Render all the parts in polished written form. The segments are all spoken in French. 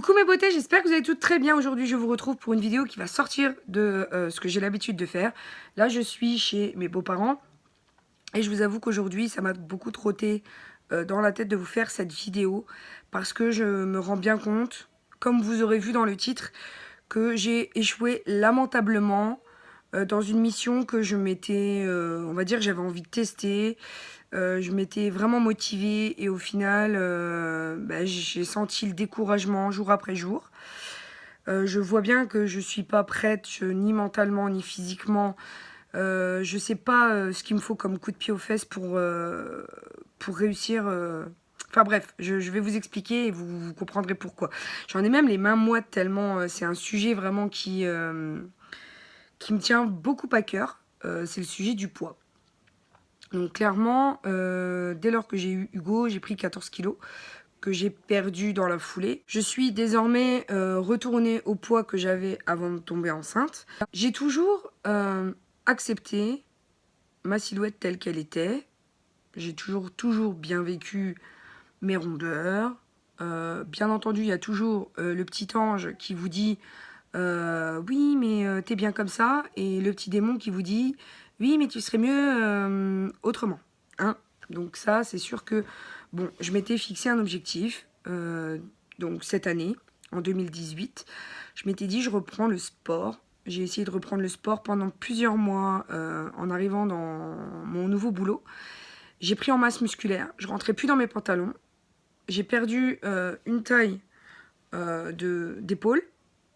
Coucou mes beautés, j'espère que vous allez toutes très bien. Aujourd'hui, je vous retrouve pour une vidéo qui va sortir de ce que j'ai l'habitude de faire. Là, je suis chez mes beaux-parents et je vous avoue qu'aujourd'hui, ça m'a beaucoup trotté dans la tête de vous faire cette vidéo parce que je me rends bien compte, comme vous aurez vu dans le titre, que j'ai échoué lamentablement dans une mission que je m'étais, on va dire, j'avais envie de tester. Je m'étais vraiment motivée et au final, j'ai senti le découragement jour après jour. Je vois bien que je suis pas prête, ni mentalement ni physiquement. Je sais pas ce qu'il me faut comme coup de pied aux fesses pour réussir. Enfin bref, je vais vous expliquer et vous comprendrez pourquoi. J'en ai même les mains moites tellement c'est un sujet vraiment qui me tient beaucoup à cœur. C'est le sujet du poids. Donc clairement, dès lors que j'ai eu Hugo, j'ai pris 14 kilos que j'ai perdu dans la foulée. Je suis désormais retournée au poids que j'avais avant de tomber enceinte. J'ai toujours accepté ma silhouette telle qu'elle était. J'ai toujours bien vécu mes rondeurs. Bien entendu, il y a toujours le petit ange qui vous dit oui, mais t'es bien comme ça. Et le petit démon qui vous dit oui, mais tu serais mieux autrement. Hein. Donc ça, c'est sûr que bon, je m'étais fixé un objectif. Donc cette année, en 2018, je m'étais dit je reprends le sport. J'ai essayé de reprendre le sport pendant plusieurs mois en arrivant dans mon nouveau boulot. J'ai pris en masse musculaire. Je rentrais plus dans mes pantalons. J'ai perdu une taille d'épaule.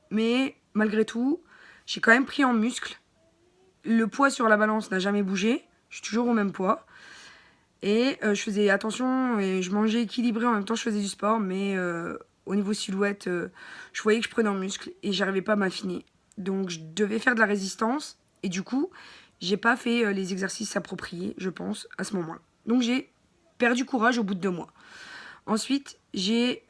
Mais malgré tout, j'ai quand même pris en muscle. Le poids sur la balance n'a jamais bougé. Je suis toujours au même poids. Et je faisais attention et je mangeais équilibré. En même temps, je faisais du sport. Mais au niveau silhouette, je voyais que je prenais en muscle et j'arrivais pas à m'affiner. Donc, je devais faire de la résistance. Et du coup, j'ai pas fait les exercices appropriés, je pense, à ce moment-là. Donc, j'ai perdu courage au bout de 2 mois. Ensuite, j'ai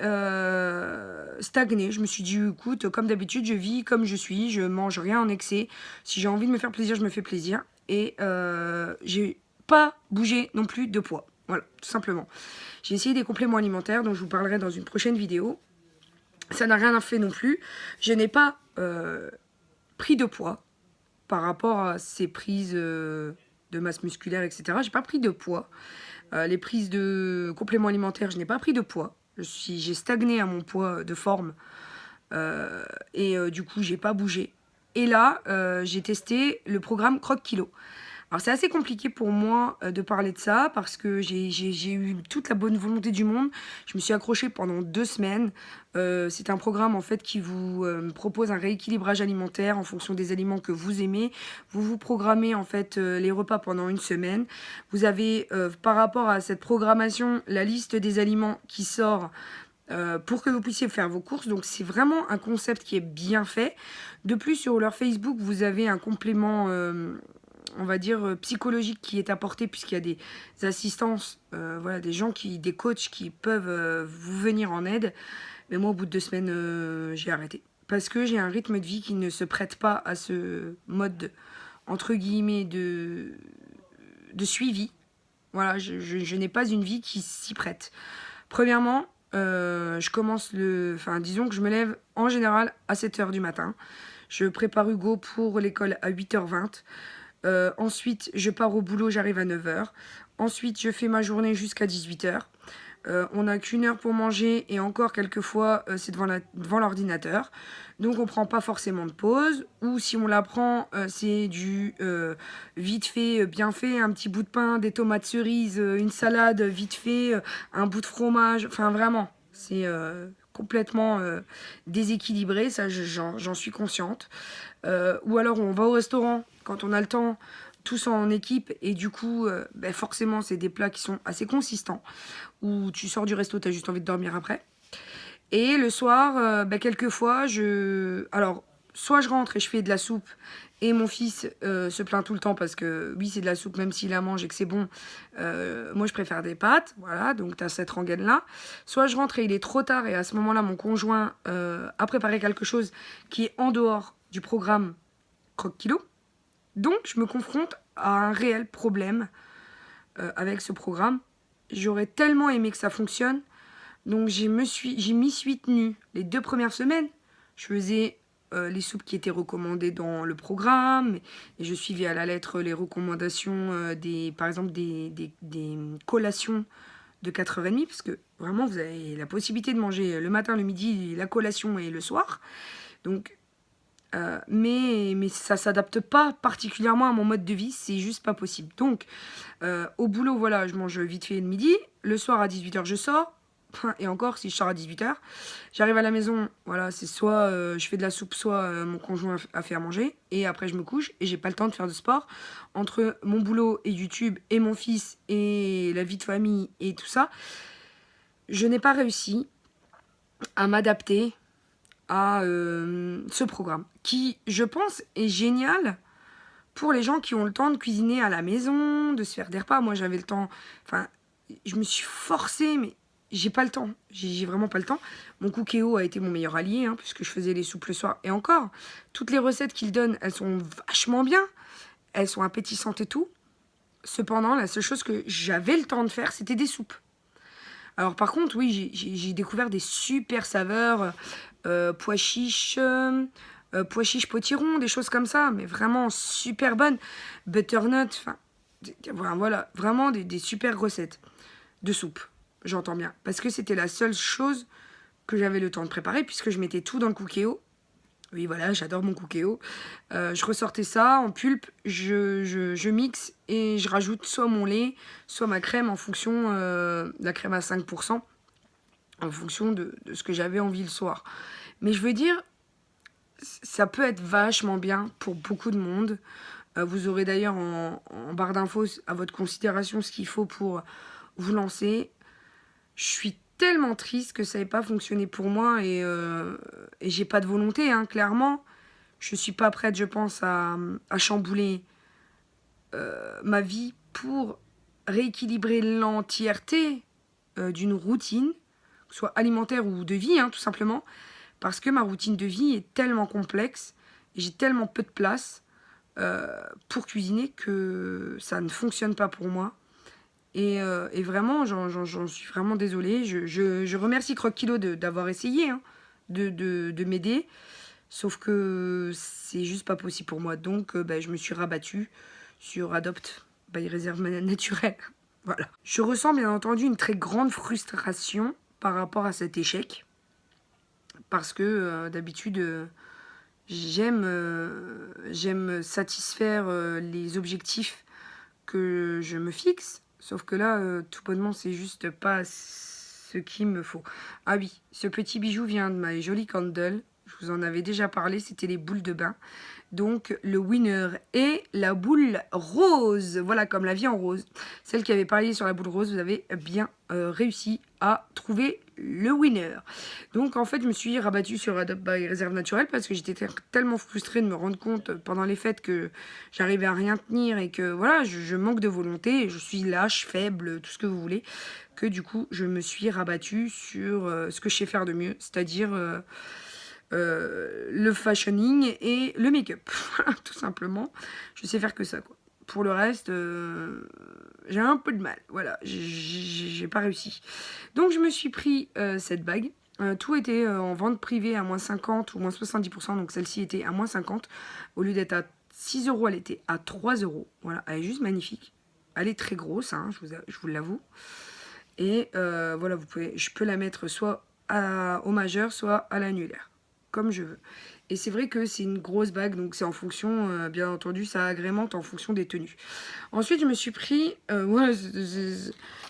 stagné. Je me suis dit, écoute, comme d'habitude, je vis comme je suis. Je mange rien en excès. Si j'ai envie de me faire plaisir, je me fais plaisir. Et j'ai pas bougé non plus de poids. Voilà, tout simplement. J'ai essayé des compléments alimentaires dont je vous parlerai dans une prochaine vidéo. Ça n'a rien fait non plus. Je n'ai pas pris de poids par rapport à ces prises de masse musculaire, etc. J'ai pas pris de poids. Les prises de compléments alimentaires, je n'ai pas pris de poids. J'ai stagné à mon poids de forme. Du coup, j'ai pas bougé. Et là, j'ai testé le programme Croque Kilo. Alors c'est assez compliqué pour moi de parler de ça parce que j'ai eu toute la bonne volonté du monde. Je me suis accrochée pendant 2 semaines. C'est un programme en fait qui vous propose un rééquilibrage alimentaire en fonction des aliments que vous aimez. Vous vous programmez en fait les repas pendant 1 semaine. Vous avez par rapport à cette programmation la liste des aliments qui sort pour que vous puissiez faire vos courses. Donc c'est vraiment un concept qui est bien fait. De plus, sur leur Facebook, vous avez un complément on va dire psychologique qui est apporté puisqu'il y a des assistances, voilà, des coachs qui peuvent vous venir en aide. Mais moi, au bout de 2 semaines, j'ai arrêté parce que j'ai un rythme de vie qui ne se prête pas à ce mode entre guillemets de suivi. Voilà, je n'ai pas une vie qui s'y prête. Premièrement, je commence disons que je me lève en général à 7h du matin. Je prépare Hugo pour l'école à 8h20. Ensuite, je pars au boulot, j'arrive à 9h. Ensuite, je fais ma journée jusqu'à 18h. On n'a qu'1 heure pour manger et encore quelquefois c'est devant l'ordinateur. Donc on prend pas forcément de pause. Ou si on la prend, c'est du vite fait, bien fait, un petit bout de pain, des tomates cerises, une salade vite fait, un bout de fromage. Enfin vraiment, c'est complètement déséquilibré, ça j'en suis consciente. Ou alors on va au restaurant quand on a le temps, tous en équipe, et du coup, forcément, c'est des plats qui sont assez consistants, où tu sors du resto, t'as juste envie de dormir après. Et le soir, quelquefois, alors, soit je rentre et je fais de la soupe, et mon fils se plaint tout le temps parce que, oui, c'est de la soupe, même s'il la mange et que c'est bon, moi, je préfère des pâtes, voilà, donc t'as cette rengaine-là. Soit je rentre et il est trop tard, et à ce moment-là, mon conjoint a préparé quelque chose qui est en dehors du programme Croque Kilo. Donc, je me confronte à un réel problème avec ce programme. J'aurais tellement aimé que ça fonctionne. Donc j'y m'y suis tenue les 2 premières semaines. Je faisais les soupes qui étaient recommandées dans le programme. Et je suivais à la lettre les recommandations, par exemple des collations de 4h30. Parce que vraiment, vous avez la possibilité de manger le matin, le midi, la collation et le soir. Donc, mais ça s'adapte pas particulièrement à mon mode de vie. C'est juste pas possible. Donc, au boulot, voilà, je mange vite fait le midi. Le soir, à 18h, je sors. Et encore, si je sors à 18h, j'arrive à la maison, voilà, c'est soit je fais de la soupe, soit mon conjoint a fait à manger. Et après, je me couche et j'ai pas le temps de faire de sport. Entre mon boulot et YouTube et mon fils et la vie de famille et tout ça, je n'ai pas réussi à m'adapter à ce programme qui, je pense, est génial pour les gens qui ont le temps de cuisiner à la maison, de se faire des repas. Moi, j'avais le temps, enfin, je me suis forcée, mais j'ai pas le temps. J'ai vraiment pas le temps. Mon Cookéo a été mon meilleur allié, hein, puisque je faisais les soupes le soir. Et encore, toutes les recettes qu'il donne, elles sont vachement bien. Elles sont appétissantes et tout. Cependant, la seule chose que j'avais le temps de faire, c'était des soupes. Alors par contre, oui, j'ai découvert des super saveurs, pois chiches, potiron, des choses comme ça, mais vraiment super bonnes. Butternut, enfin, voilà, vraiment des super recettes de soupe, j'entends bien. Parce que c'était la seule chose que j'avais le temps de préparer, puisque je mettais tout dans le Cookéo. Oui, voilà, j'adore mon Cookéo. Je ressortais ça en pulpe, je mixe et je rajoute soit mon lait, soit ma crème en fonction de la crème à 5%, en fonction de ce que j'avais envie le soir. Mais je veux dire, ça peut être vachement bien pour beaucoup de monde. Vous aurez d'ailleurs en barre d'infos à votre considération ce qu'il faut pour vous lancer. Je suis tellement triste que ça n'ait pas fonctionné pour moi et j'ai pas de volonté, hein, clairement. Je suis pas prête, je pense, à chambouler ma vie pour rééquilibrer l'entièreté d'une routine, que ce soit alimentaire ou de vie, hein, tout simplement, parce que ma routine de vie est tellement complexe et j'ai tellement peu de place pour cuisiner que ça ne fonctionne pas pour moi. Et vraiment, j'en suis vraiment désolée. Je remercie Croque Kilo d'avoir essayé, hein, de m'aider. Sauf que c'est juste pas possible pour moi. Donc, je me suis rabattue sur Adopt by Réserve Naturelle. Voilà. Je ressens bien entendu une très grande frustration par rapport à cet échec. Parce que d'habitude, j'aime satisfaire les objectifs que je me fixe. Sauf que là, tout bonnement, c'est juste pas ce qu'il me faut. Ah oui, ce petit bijou vient de ma jolie candle. Je vous en avais déjà parlé, c'était les boules de bain. Donc, le winner est la boule rose. Voilà, comme la vie en rose. Celle qui avait parié sur la boule rose, vous avez bien réussi à trouver le winner. Donc, en fait, je me suis rabattue sur Adopt by Réserve Naturelle parce que j'étais tellement frustrée de me rendre compte pendant les fêtes que j'arrivais à rien tenir et que, voilà, je manque de volonté. Je suis lâche, faible, tout ce que vous voulez. Que, du coup, je me suis rabattue sur ce que je sais faire de mieux, c'est-à-dire... le fashioning et le make-up. Tout simplement. Je sais faire que ça, quoi. Pour le reste, j'ai un peu de mal. Voilà, j'ai pas réussi. Donc, je me suis pris cette bague. Tout était en vente privée à moins 50 ou moins 70%. Donc, celle-ci était à moins 50. Au lieu d'être à 6 euros, elle était à 3 euros. Voilà, elle est juste magnifique. Elle est très grosse, hein, je vous l'avoue. Et voilà, je peux la mettre soit au majeur, soit à l'annulaire, comme je veux. Et c'est vrai que c'est une grosse bague, donc c'est en fonction, bien entendu, ça agrémente en fonction des tenues. Ensuite, je me suis pris, ouais,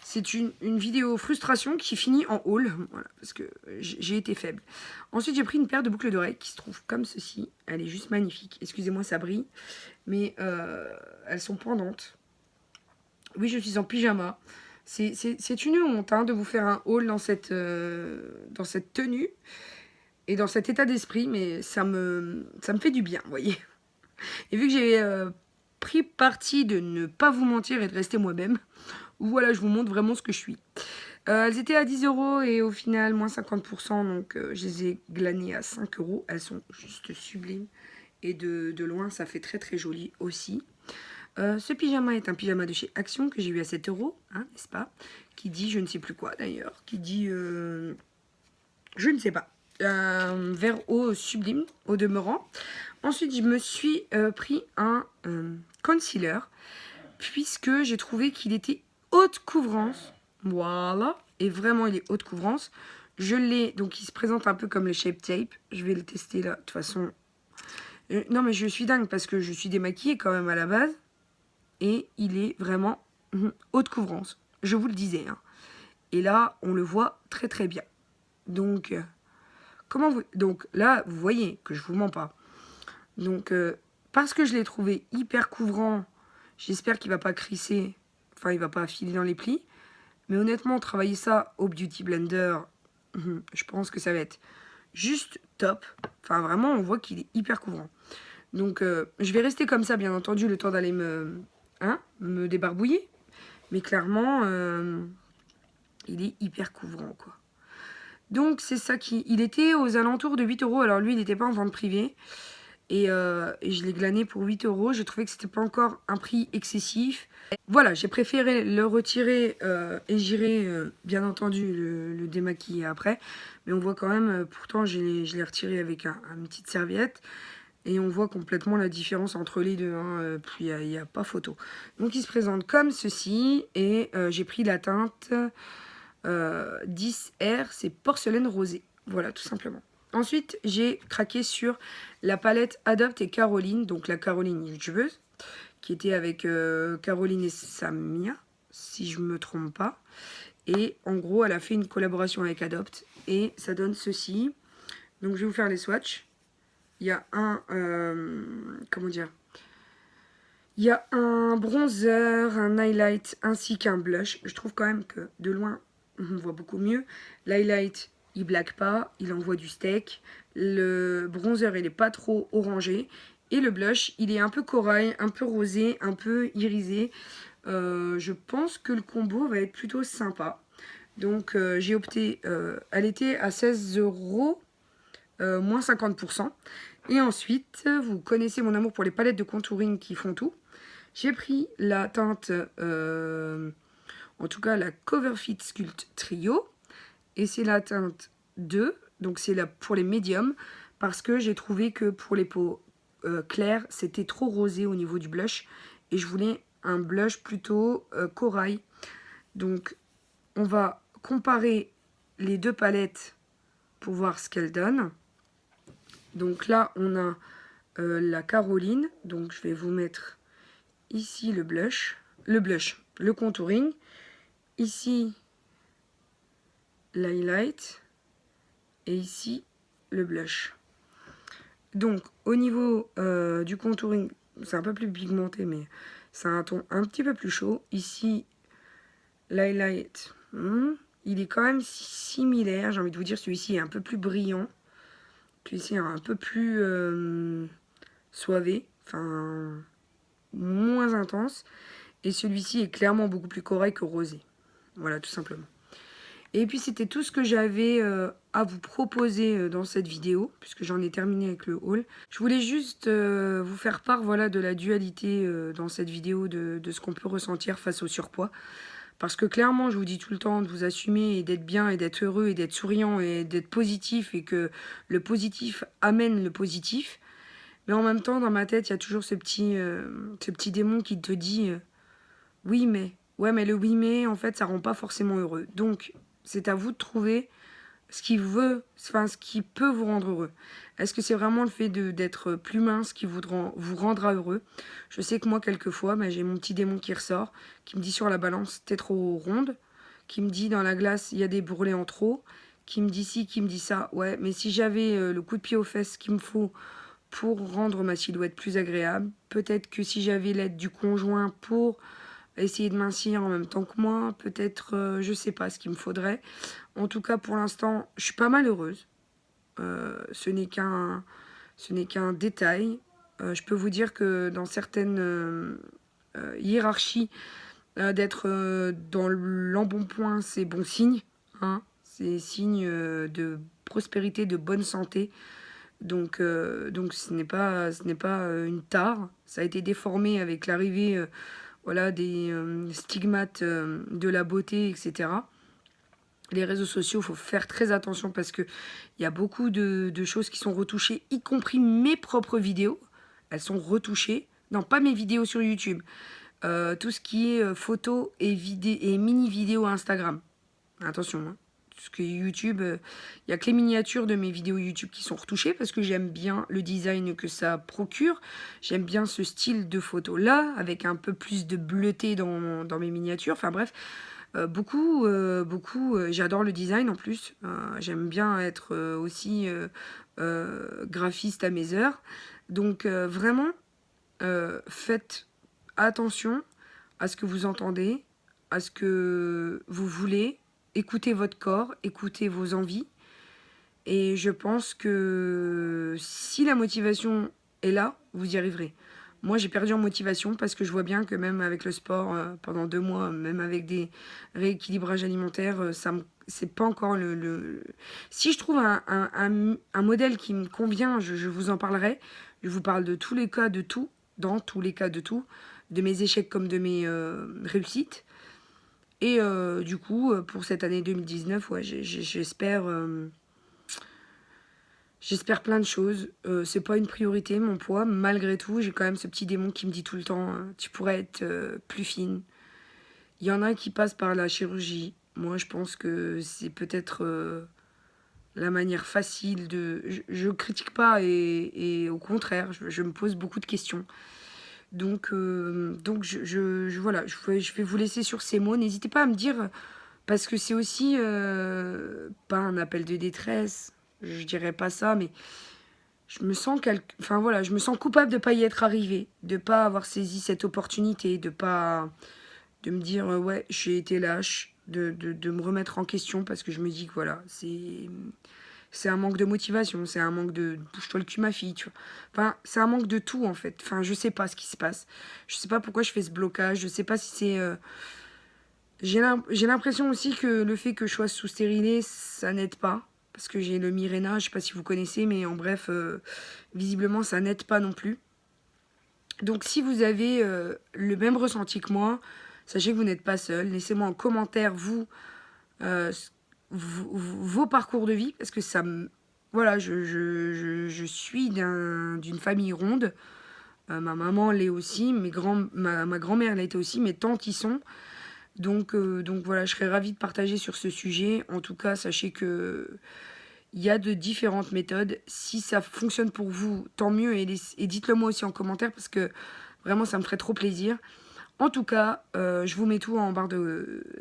c'est une vidéo frustration qui finit en haul, voilà, parce que j'ai été faible. Ensuite, j'ai pris une paire de boucles d'oreilles qui se trouvent comme ceci. Elle est juste magnifique. Excusez-moi, ça brille, mais elles sont pendantes. Oui, je suis en pyjama. C'est une honte, hein, de vous faire un haul dans cette tenue. Et dans cet état d'esprit, mais ça me fait du bien, vous voyez. Et vu que j'ai pris parti de ne pas vous mentir et de rester moi-même, voilà, je vous montre vraiment ce que je suis. Elles étaient à 10 euros et au final, moins 50%, donc je les ai glanées à 5 euros. Elles sont juste sublimes. Et de loin, ça fait très très joli aussi. Ce pyjama est un pyjama de chez Action que j'ai eu à 7 €, hein, n'est-ce pas? Qui dit je ne sais plus quoi d'ailleurs, qui dit je ne sais pas. Un vert eau sublime au demeurant. Ensuite, je me suis pris un concealer puisque j'ai trouvé qu'il était haute couvrance. Voilà. Et vraiment, il est haute couvrance. Je l'ai, donc il se présente un peu comme le Shape Tape. Je vais le tester là, de toute façon. Non, mais je suis dingue parce que je suis démaquillée quand même à la base. Et il est vraiment haute couvrance. Je vous le disais. Hein. Et là, on le voit très très bien. Donc, donc là, vous voyez que je vous mens pas. Donc, parce que je l'ai trouvé hyper couvrant, j'espère qu'il va pas crisser. Enfin, il va pas filer dans les plis. Mais honnêtement, travailler ça au Beauty Blender, je pense que ça va être juste top. Enfin, vraiment, on voit qu'il est hyper couvrant. Donc, je vais rester comme ça, bien entendu, le temps d'aller me débarbouiller. Mais clairement, il est hyper couvrant, quoi. Donc, c'est ça qui... Il était aux alentours de 8 €. Alors, lui, il n'était pas en vente privée. Et je l'ai glané pour 8 €. Je trouvais que c'était pas encore un prix excessif. Voilà, j'ai préféré le retirer et j'irai bien entendu le démaquiller après. Mais on voit quand même, pourtant je l'ai retiré avec une petite serviette. Et on voit complètement la différence entre les deux. Hein, puis il n'y a pas photo. Donc il se présente comme ceci. Et j'ai pris la teinte 10R, c'est porcelaine rosée. Voilà, tout simplement. Ensuite, j'ai craqué sur la palette Adopt et Caroline, donc la Caroline youtubeuse, qui était avec Caroline et Samia, si je me trompe pas. Et en gros, elle a fait une collaboration avec Adopt, et ça donne ceci. Donc, je vais vous faire les swatchs. Il y a un, comment dire, il y a un bronzer, un highlight, ainsi qu'un blush. Je trouve quand même que de loin, on voit beaucoup mieux. L'highlight, il blague pas, il envoie du steak. Le bronzer, il est pas trop orangé. Et le blush, il est un peu corail, un peu rosé, un peu irisé. Je pense que le combo va être plutôt sympa. Donc j'ai opté, elle était à 16 €, moins 50%. Et ensuite, vous connaissez mon amour pour les palettes de contouring qui font tout. J'ai pris la teinte, en tout cas la Coverfit Sculpt Trio. Et c'est la teinte 2, donc c'est pour les médiums, parce que j'ai trouvé que pour les peaux claires, c'était trop rosé au niveau du blush. Et je voulais un blush plutôt corail. Donc on va comparer les deux palettes pour voir ce qu'elles donnent. Donc là, on a la Caroline. Donc je vais vous mettre ici le contouring. Ici, l'highlight. Et ici, le blush. Donc, au niveau du contouring, c'est un peu plus pigmenté, mais c'est un ton un petit peu plus chaud. Ici, l'highlight, il est quand même similaire. J'ai envie de vous dire, celui-ci est un peu plus brillant. Celui-ci est un peu plus soivé, enfin, moins intense. Et celui-ci est clairement beaucoup plus corail que rosé. Voilà, tout simplement. Et puis c'était tout ce que j'avais à vous proposer dans cette vidéo, puisque j'en ai terminé avec le haul. Je voulais juste vous faire part, voilà, de la dualité dans cette vidéo, de ce qu'on peut ressentir face au surpoids. Parce que clairement, je vous dis tout le temps de vous assumer et d'être bien et d'être heureux et d'être souriant et d'être positif, et que le positif amène le positif. Mais en même temps, dans ma tête, il y a toujours ce petit démon qui te dit oui mais, ouais mais le oui mais, en fait, ça rend pas forcément heureux. Donc, c'est à vous de trouver ce qui peut vous rendre heureux. Est-ce que c'est vraiment le fait d'être plus mince qui vous rendra heureux? Je sais que moi, quelquefois, j'ai mon petit démon qui ressort, qui me dit sur la balance, t'es trop ronde, qui me dit dans la glace, il y a des brûlés en trop, qui me dit ci, qui me dit ça. Ouais, mais si j'avais le coup de pied aux fesses qu'il me faut pour rendre ma silhouette plus agréable, peut-être que si j'avais l'aide du conjoint pour essayer de mincir en même temps que moi, peut-être, je sais pas ce qu'il me faudrait. En tout cas, pour l'instant, je suis pas malheureuse. Ce n'est qu'un détail. Je peux vous dire que dans certaines hiérarchies, d'être dans l'embonpoint, c'est bon signe. Hein, c'est signe de prospérité, de bonne santé. Donc ce n'est pas une tare. Ça a été déformé avec l'arrivée voilà, des stigmates de la beauté, etc. Les réseaux sociaux, il faut faire très attention parce qu'il y a beaucoup de choses qui sont retouchées, y compris mes propres vidéos. Elles sont retouchées. Non, pas mes vidéos sur YouTube. Tout ce qui est photos et mini-vidéos Instagram. Attention, hein. Parce que YouTube, il n'y a que les miniatures de mes vidéos YouTube qui sont retouchées parce que j'aime bien le design que ça procure. J'aime bien ce style de photo-là, avec un peu plus de bleuté dans mes miniatures. Enfin bref, beaucoup, j'adore le design en plus. J'aime bien être aussi graphiste à mes heures. Donc vraiment, faites attention à ce que vous entendez, à ce que vous voulez. Écoutez votre corps, écoutez vos envies. Et je pense que si la motivation est là, vous y arriverez. Moi, j'ai perdu en motivation parce que je vois bien que même avec le sport, pendant 2 mois, même avec des rééquilibrages alimentaires, c'est pas encore Si je trouve un modèle qui me convient, je vous en parlerai. Je vous parle de tous les cas de tout, dans tous les cas de tout, de mes échecs comme de mes réussites. Et du coup, pour cette année 2019, ouais, j'espère plein de choses. C'est pas une priorité, mon poids. Malgré tout, j'ai quand même ce petit démon qui me dit tout le temps tu pourrais être plus fine. Il y en a qui passent par la chirurgie. Moi, je pense que c'est peut-être la manière facile de... Je critique pas et au contraire, je me pose beaucoup de questions. Donc voilà, je vais vous laisser sur ces mots. N'hésitez pas à me dire, parce que c'est aussi pas un appel de détresse, je dirais pas ça, mais je me sens enfin voilà, je me sens coupable de pas y être arrivée, de pas avoir saisi cette opportunité, de me dire ouais, j'ai été lâche, de me remettre en question parce que je me dis que voilà, c'est un manque de motivation, c'est un manque de bouge-toi le cul ma fille, tu vois. Enfin, c'est un manque de tout en fait. Enfin, je sais pas ce qui se passe. Je sais pas pourquoi je fais ce blocage, je sais pas si c'est... J'ai l'impression aussi que le fait que je sois sous stérilée, ça n'aide pas. Parce que j'ai le Mirena, je sais pas si vous connaissez, mais en bref, visiblement ça n'aide pas non plus. Donc si vous avez le même ressenti que moi, sachez que vous n'êtes pas seul. Laissez-moi en commentaire, vos parcours de vie, parce que ça me... Voilà, je suis d'une famille ronde. Ma maman l'est aussi, ma grand-mère l'était aussi, mes tantes y sont. Donc voilà, je serais ravie de partager sur ce sujet. En tout cas, sachez que il y a de différentes méthodes. Si ça fonctionne pour vous, tant mieux. Et dites-le moi aussi en commentaire, parce que vraiment, ça me ferait trop plaisir. En tout cas, je vous mets tout en barre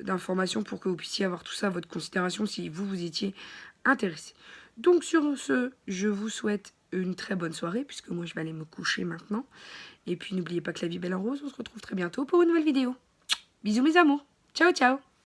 d'informations pour que vous puissiez avoir tout ça à votre considération si vous étiez intéressé. Donc sur ce, je vous souhaite une très bonne soirée, puisque moi je vais aller me coucher maintenant. Et puis n'oubliez pas que la vie est belle en rose, on se retrouve très bientôt pour une nouvelle vidéo. Bisous mes amours, ciao ciao.